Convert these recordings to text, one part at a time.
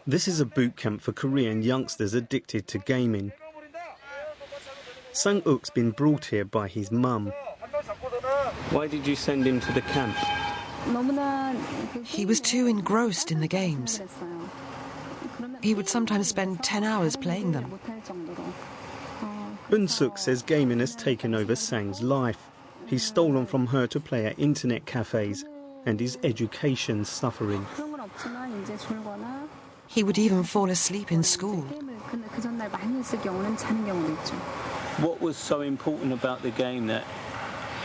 This is a boot camp for Korean youngsters addicted to gaming. Sang-uk's been brought here by his mum. Why did you send him to the camp? He was too engrossed in the games. He would sometimes spend 10 hours playing them. Eun-suk says gaming has taken over Sang's life. He's stolen from her to play at internet cafes, and his education's suffering. He would even fall asleep in school. What was so important about the game that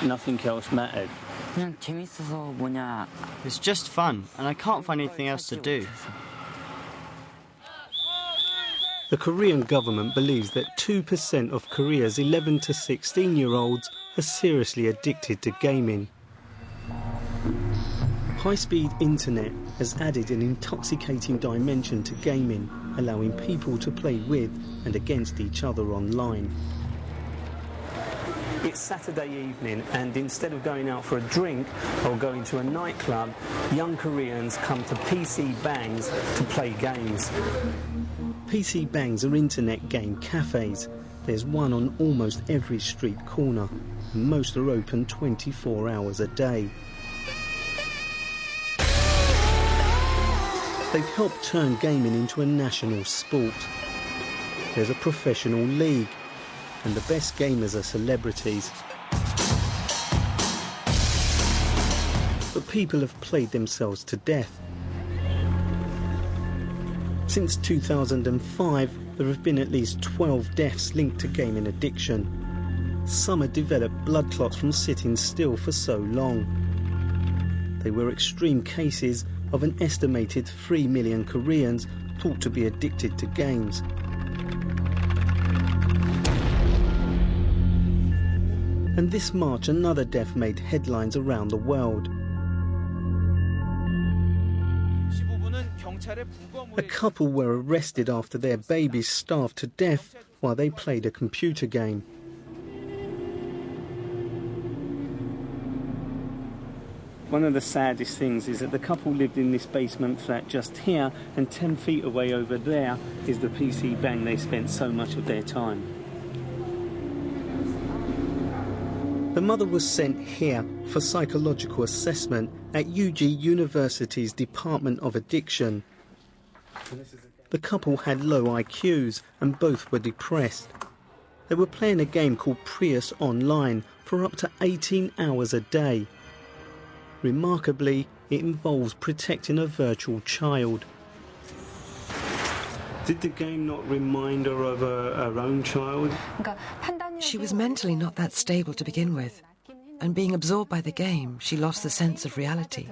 nothing else mattered? It's just fun, and I can't find anything else to do. The Korean government believes that 2% of Korea's 11 to 16-year-olds are seriously addicted to gaming. High-speed internet has added an intoxicating dimension to gaming, allowing people to play with and against each other online. It's Saturday evening, and instead of going out for a drink or going to a nightclub, young Koreans come to PC Bangs to play games. PC Bangs are internet game cafes. There's one on almost every street corner, and most are open 24 hours a day. They've helped turn gaming into a national sport. There's a professional league, and the best gamers are celebrities. But people have played themselves to death. Since 2005, there have been at least 12 deaths linked to gaming addiction. Some had developed blood clots from sitting still for so long. They were extreme cases of an estimated 3 million Koreans thought to be addicted to games. And this March, another death made headlines around the world. A couple were arrested after their babies starved to death while they played a computer game. One of the saddest things is that the couple lived in this basement flat just here, and 10 feet away over there is the PC Bang they spent so much of their time. The mother was sent here for psychological assessment at UG University's Department of Addiction. The couple had low IQs and both were depressed. They were playing a game called Prius online for up to 18 hours a day. Remarkably, it involves protecting a virtual child. Did the game not remind her of her own child? She was mentally not that stable to begin with, and being absorbed by the game, she lost the sense of reality.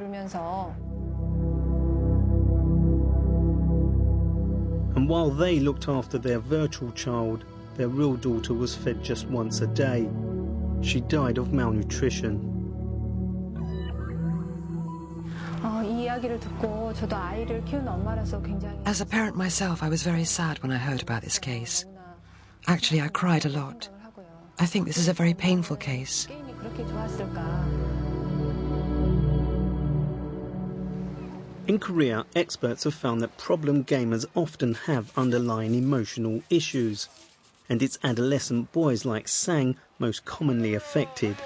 And while they looked after their virtual child, their real daughter was fed just once a day. She died of malnutrition. As a parent myself, I was very sad when I heard about this case. Actually, I cried a lot. I think this is a very painful case. In Korea, experts have found that problem gamers often have underlying emotional issues, and it's adolescent boys like Sang most commonly affected.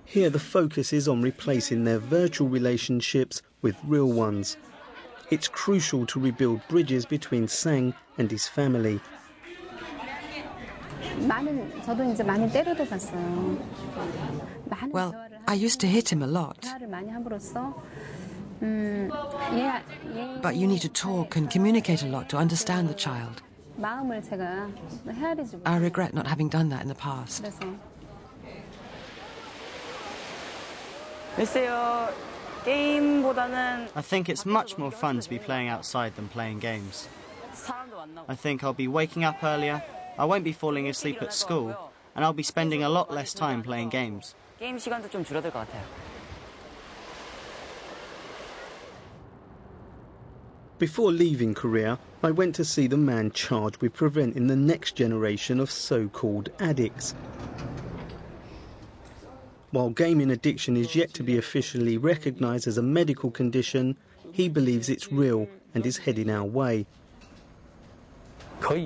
Here the focus is on replacing their virtual relationships with real ones. It's crucial to rebuild bridges between Sang and his family. Well, I used to hit him a lot. But you need to talk and communicate a lot to understand the child. I regret not having done that in the past. I think it's much more fun to be playing outside than playing games. I think I'll be waking up earlier, I won't be falling asleep at school, and I'll be spending a lot less time playing games. Before leaving Korea, I went to see the man charged with preventing the next generation of so-called addicts. While gaming addiction is yet to be officially recognised as a medical condition, he believes it's real and is heading our way. I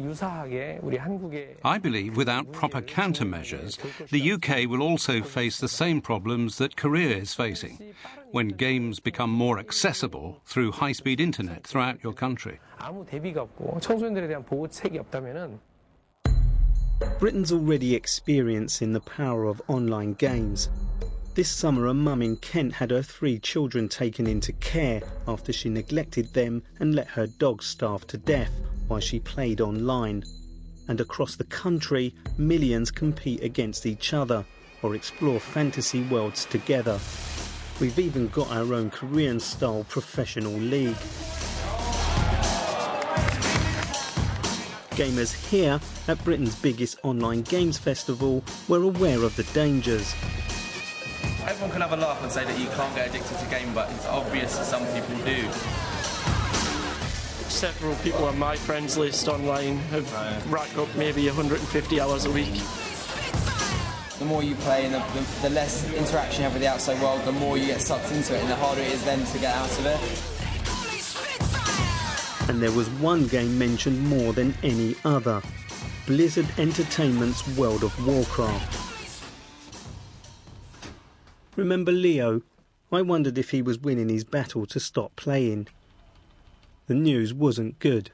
believe without proper countermeasures, the UK will also face the same problems that Korea is facing, when games become more accessible through high-speed internet throughout your country. Britain's already experiencing the power of online games. This summer, a mum in Kent had her 3 children taken into care after she neglected them and let her dog starve to death while she played online. And across the country, millions compete against each other or explore fantasy worlds together. We've even got our own Korean-style professional league. Gamers here at Britain's biggest online games festival were aware of the dangers. Everyone can have a laugh and say that you can't get addicted to game, but it's obvious that some people do. Several people on my friends list online have racked up maybe 150 hours a week. The more you play and the less interaction you have with the outside world, the more you get sucked into it and the harder it is then to get out of it. And there was one game mentioned more than any other: Blizzard Entertainment's World of Warcraft. Remember Leo? I wondered if he was winning his battle to stop playing. The news wasn't good.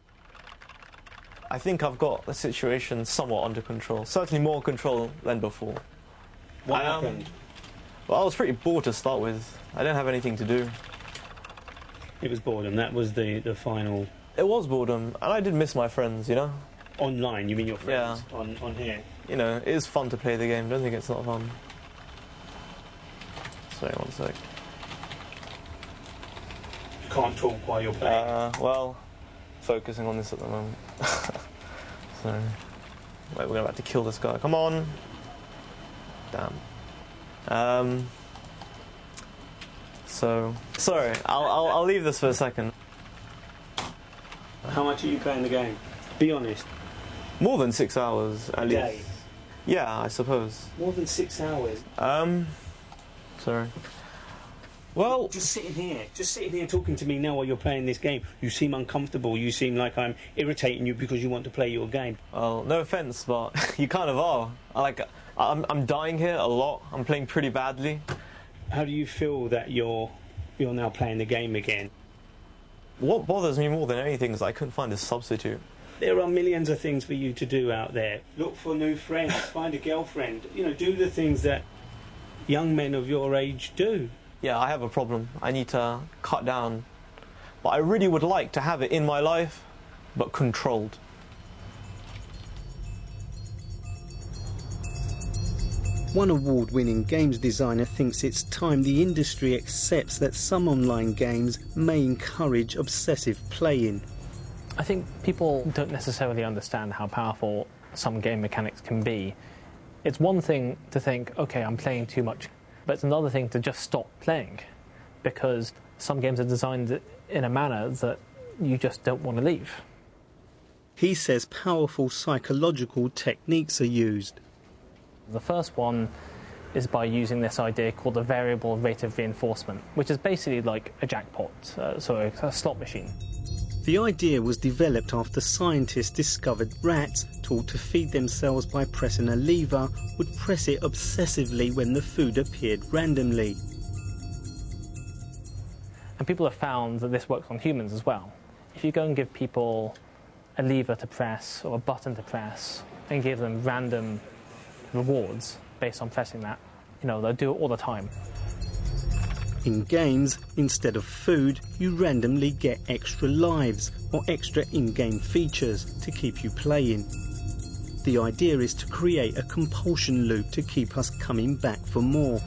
I think I've got the situation somewhat under control. Certainly more control than before. What happened? Well, I was pretty bored to start with. I didn't have anything to do. It was boredom, that was the final... It was boredom, and I did miss my friends, you know? Online, you mean your friends? Yeah. On here? You know, it is fun to play the game, don't think it's not fun. Sorry, one sec. You can't talk while you're playing? Well, focusing on this at the moment. So, wait, we're about to kill this guy. Come on! Damn. So, sorry, I'll leave this for a second. How much are you playing the game? Be honest. More than 6 hours, at least. Day? Yeah, I suppose. More than 6 hours? Sorry. Well... Just sitting here talking to me now while you're playing this game. You seem uncomfortable, you seem like I'm irritating you because you want to play your game. Well, no offence, but you kind of are. I'm dying here a lot. I'm playing pretty badly. How do you feel that you're now playing the game again? What bothers me more than anything is I couldn't find a substitute. There are millions of things for you to do out there. Look for new friends, find a girlfriend. You know, do the things that young men of your age do. Yeah, I have a problem. I need to cut down. But I really would like to have it in my life, but controlled. One award-winning games designer thinks it's time the industry accepts that some online games may encourage obsessive playing. I think people don't necessarily understand how powerful some game mechanics can be. It's one thing to think, okay, I'm playing too much, but it's another thing to just stop playing, because some games are designed in a manner that you just don't want to leave. He says powerful psychological techniques are used. The first one is by using this idea called the variable rate of reinforcement, which is basically like a jackpot, so a slot machine. The idea was developed after scientists discovered rats, taught to feed themselves by pressing a lever, would press it obsessively when the food appeared randomly. And people have found that this works on humans as well. If you go and give people a lever to press or a button to press and give them random rewards based on pressing that, you know, they'll do it all the time. In games, instead of food, you randomly get extra lives or extra in-game features to keep you playing. The idea is to create a compulsion loop to keep us coming back for more.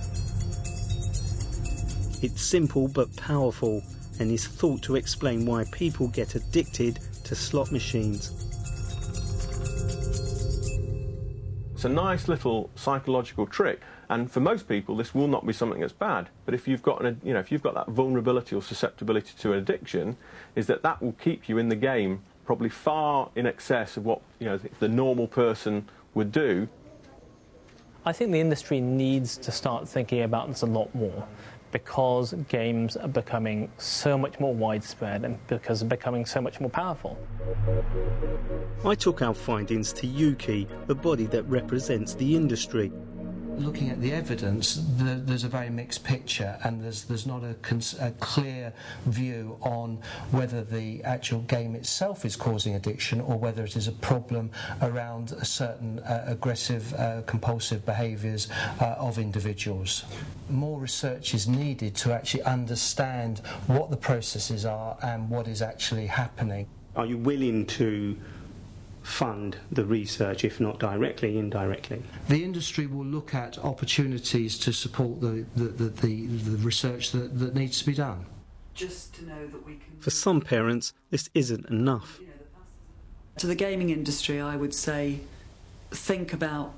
It's simple but powerful, and is thought to explain why people get addicted to slot machines. It's a nice little psychological trick, and for most people this will not be something that's bad. But if you've got if you've got that vulnerability or susceptibility to an addiction, is that will keep you in the game probably far in excess of what the normal person would do. I think the industry needs to start thinking about this a lot more, because games are becoming so much more widespread and because they're becoming so much more powerful. I took our findings to Yuki, the body that represents the industry. Looking at the evidence, there's a very mixed picture, and there's not a clear view on whether the actual game itself is causing addiction or whether it is a problem around certain aggressive, compulsive behaviours of individuals. More research is needed to actually understand what the processes are and what is actually happening. Are you willing to fund the research, if not directly, indirectly? The industry will look at opportunities to support the research that needs to be done. Just to know that we can... For some parents, this isn't enough. To the gaming industry, I would say, think about,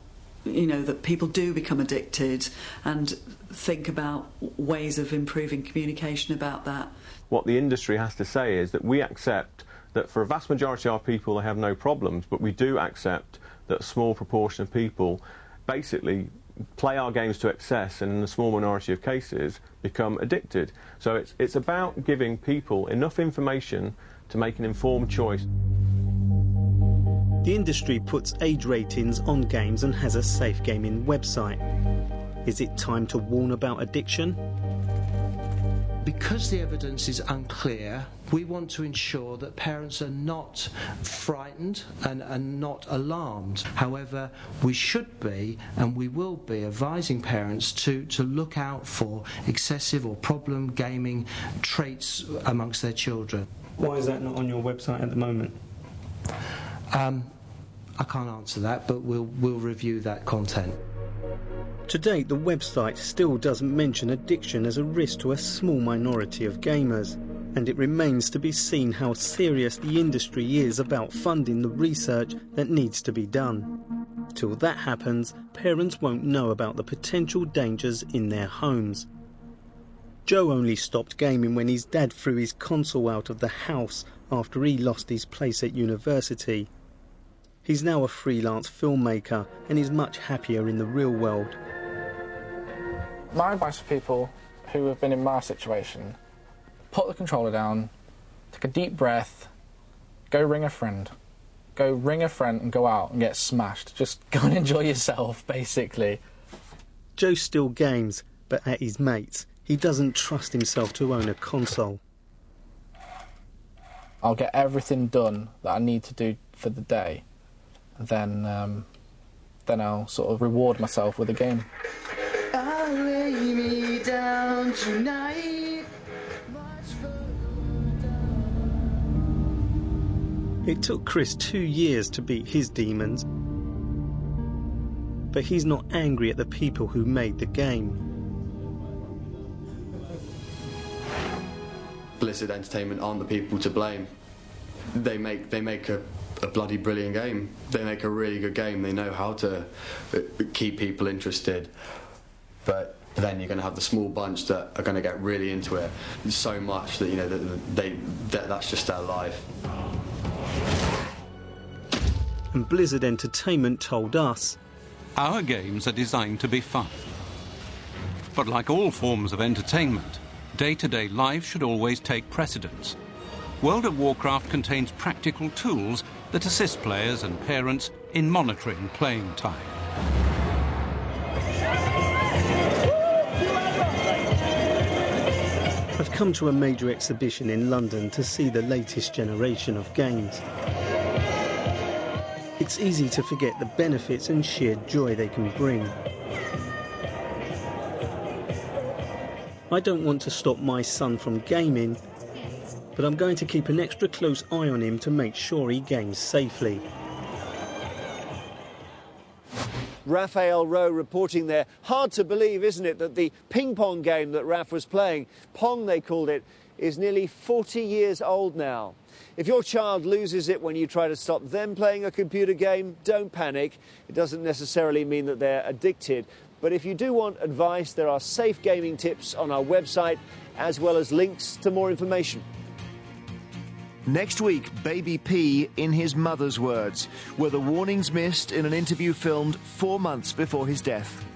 that people do become addicted, and think about ways of improving communication about that. What the industry has to say is that we accept that for a vast majority of our people they have no problems, but we do accept that a small proportion of people basically play our games to excess and in a small minority of cases become addicted. So it's about giving people enough information to make an informed choice. The industry puts age ratings on games and has a safe gaming website. Is it time to warn about addiction? Because the evidence is unclear, we want to ensure that parents are not frightened and not alarmed. However, we should be, and we will be, advising parents to look out for excessive or problem gaming traits amongst their children. Why is that not on your website at the moment? I can't answer that, but we'll review that content. To date, the website still doesn't mention addiction as a risk to a small minority of gamers, and it remains to be seen how serious the industry is about funding the research that needs to be done. Till that happens, parents won't know about the potential dangers in their homes. Joe only stopped gaming when his dad threw his console out of the house after he lost his place at university. He's now a freelance filmmaker and is much happier in the real world. My advice for people who have been in my situation: put the controller down, take a deep breath, go ring a friend. Go ring a friend and go out and get smashed. Just go and enjoy yourself, basically. Joe still games, but at his mates. He doesn't trust himself to own a console. I'll get everything done that I need to do for the day. Then I'll sort of reward myself with a game. I'll lay me down tonight. It took Chris 2 years to beat his demons, but he's not angry at the people who made the game. Blizzard Entertainment aren't the people to blame. They make a bloody brilliant game. They make a really good game. They know how to keep people interested. But then you're going to have the small bunch that are going to get really into it so much that that's just their life. And Blizzard Entertainment told us, our games are designed to be fun. But like all forms of entertainment, day-to-day life should always take precedence. World of Warcraft contains practical tools that assist players and parents in monitoring playing time. I've come to a major exhibition in London to see the latest generation of games. It's easy to forget the benefits and sheer joy they can bring. I don't want to stop my son from gaming, but I'm going to keep an extra close eye on him to make sure he games safely. Raphael Rowe reporting there. Hard to believe, isn't it, that the ping-pong game that Raph was playing, Pong they called it, is nearly 40 years old now. If your child loses it when you try to stop them playing a computer game, don't panic. It doesn't necessarily mean that they're addicted. But if you do want advice, there are safe gaming tips on our website, as well as links to more information. Next week, Baby P in his mother's words. Were the warnings missed in an interview filmed 4 months before his death?